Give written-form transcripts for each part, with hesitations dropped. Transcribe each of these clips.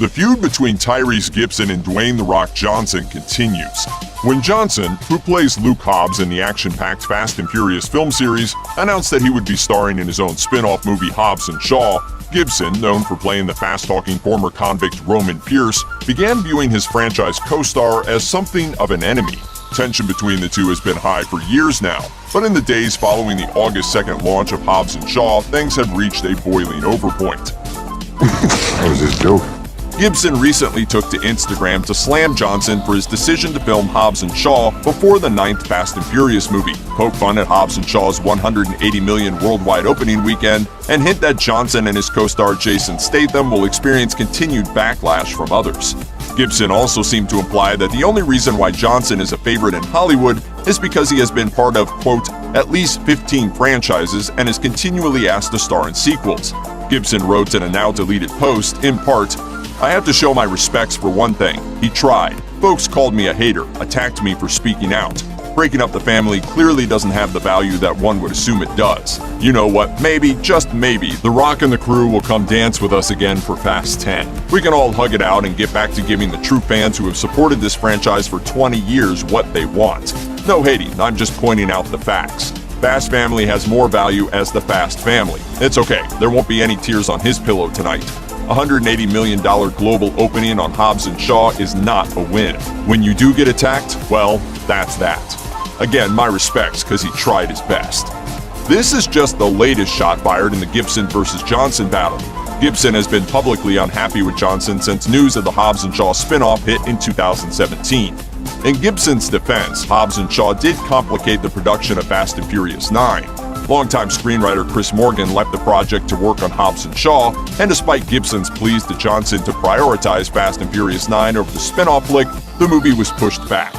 The feud between Tyrese Gibson and Dwayne "The Rock" Johnson continues. When Johnson, who plays Luke Hobbs in the action-packed Fast and Furious film series, announced that he would be starring in his own spin-off movie Hobbs and Shaw, Gibson, known for playing the fast-talking former convict Roman Pierce, began viewing his franchise co-star as something of an enemy. Tension between the two has been high for years now, but in the days following the August 2nd launch of Hobbs and Shaw, things have reached a boiling over point. That was his joke. Gibson recently took to Instagram to slam Johnson for his decision to film Hobbs and Shaw before the 9th Fast and Furious movie, poke fun at Hobbs and Shaw's $180 million worldwide opening weekend, and hint that Johnson and his co-star Jason Statham will experience continued backlash from others. Gibson also seemed to imply that the only reason why Johnson is a favorite in Hollywood is because he has been part of, quote, at least 15 franchises and is continually asked to star in sequels. Gibson wrote in a now-deleted post, in part, "I have to show my respects for one thing. He tried. Folks called me a hater, attacked me for speaking out. Breaking up the family clearly doesn't have the value that one would assume it does. You know what, maybe, just maybe, The Rock and the crew will come dance with us again for Fast 10. We can all hug it out and get back to giving the true fans who have supported this franchise for 20 years what they want. No hating, I'm just pointing out the facts. Fast Family has more value as the Fast Family. It's okay, there won't be any tears on his pillow tonight. $180 million global opening on Hobbs and Shaw is not a win. When you do get attacked, well, that's that. Again, my respects, because he tried his best." This is just the latest shot fired in the Gibson versus Johnson battle. Gibson has been publicly unhappy with Johnson since news of the Hobbs and Shaw spin-off hit in 2017. In Gibson's defense, Hobbs and Shaw did complicate the production of Fast and Furious 9. Longtime screenwriter Chris Morgan left the project to work on Hobbs and Shaw, and despite Gibson's pleas to Johnson to prioritize Fast and Furious 9 over the spin-off flick, the movie was pushed back.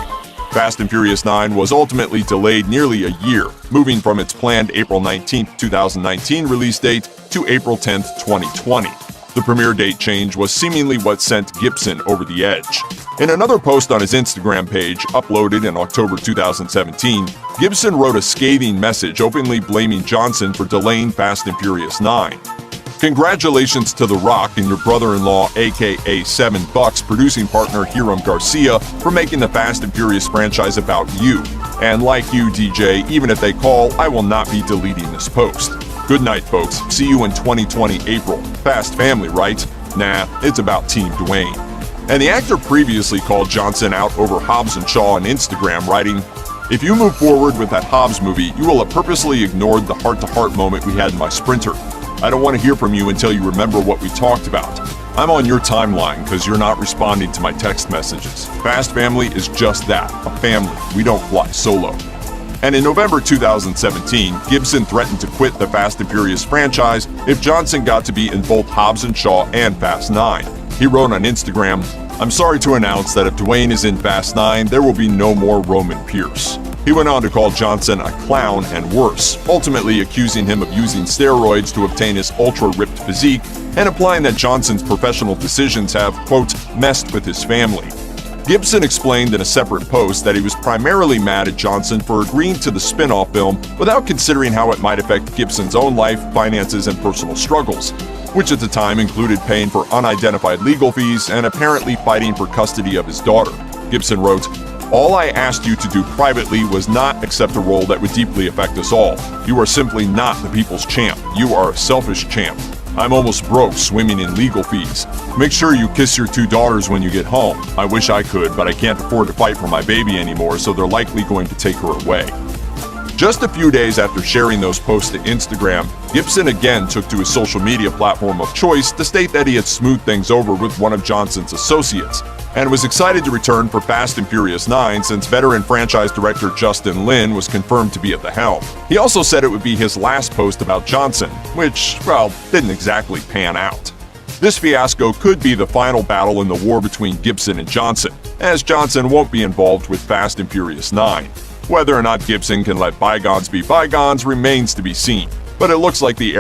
Fast and Furious 9 was ultimately delayed nearly a year, moving from its planned April 19, 2019 release date to April 10, 2020. The premiere date change was seemingly what sent Gibson over the edge. In another post on his Instagram page, uploaded in October 2017, Gibson wrote a scathing message openly blaming Johnson for delaying Fast and Furious 9. "Congratulations to The Rock and your brother-in-law aka 7 Bucks producing partner Hiram Garcia for making the Fast and Furious franchise about you. And like you, DJ, even if they call, I will not be deleting this post. Good night, folks. See you in 2020 April. Fast Family, right? Nah, it's about Team Dwayne." And the actor previously called Johnson out over Hobbs and Shaw on Instagram, writing, "If you move forward with that Hobbs movie, you will have purposely ignored the heart-to-heart moment we had in my Sprinter. I don't want to hear from you until you remember what we talked about. I'm on your timeline because you're not responding to my text messages. Fast Family is just that, a family. We don't fly solo." And in November 2017, Gibson threatened to quit the Fast and Furious franchise if Johnson got to be in both Hobbs and Shaw and Fast 9. He wrote on Instagram, "I'm sorry to announce that if Dwayne is in Fast 9, there will be no more Roman Pierce." He went on to call Johnson a clown and worse, ultimately accusing him of using steroids to obtain his ultra-ripped physique and implying that Johnson's professional decisions have, quote, messed with his family. Gibson explained in a separate post that he was primarily mad at Johnson for agreeing to the spin-off film without considering how it might affect Gibson's own life, finances, and personal struggles, which at the time included paying for unidentified legal fees and apparently fighting for custody of his daughter. Gibson wrote, "All I asked you to do privately was not accept a role that would deeply affect us all. You are simply not the people's champ. You are a selfish champ. I'm almost broke swimming in legal fees. Make sure you kiss your 2 daughters when you get home. I wish I could, but I can't afford to fight for my baby anymore, so they're likely going to take her away." Just a few days after sharing those posts to Instagram, Gibson again took to his social media platform of choice to state that he had smoothed things over with one of Johnson's associates, and was excited to return for Fast and Furious 9 since veteran franchise director Justin Lin was confirmed to be at the helm. He also said it would be his last post about Johnson, which, well, didn't exactly pan out. This fiasco could be the final battle in the war between Gibson and Johnson, as Johnson won't be involved with Fast and Furious 9. Whether or not Gibson can let bygones be bygones remains to be seen, but it looks like the